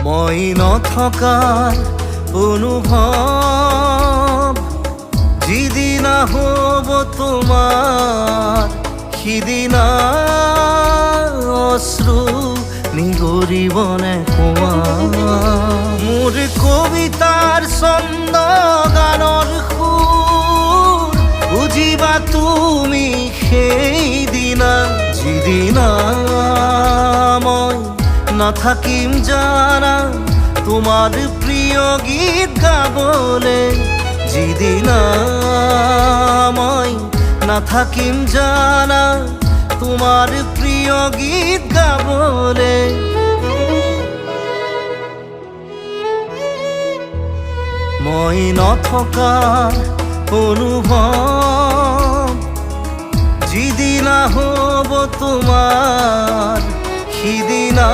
মই নথকাৰ অনুভৱ যিদিনা হ'ব তোমাৰ সিদিনা অশ্ৰু নিগৰিবনে কোৱা মোৰ কবিতাৰ ছন্দ গানৰ সুৰ বুজিবা তুমি সেইদিনা যিদিনা মই নাথাকিম জানা তোমাৰ প্ৰিয় গীত গাবলে যিদিনা মই নাথাকিম জানা তোমাৰ প্ৰিয় গীত গাবলে মই নথকাৰ অনুভৱ যিদিনা হ'ব তোমাৰ সিদিনা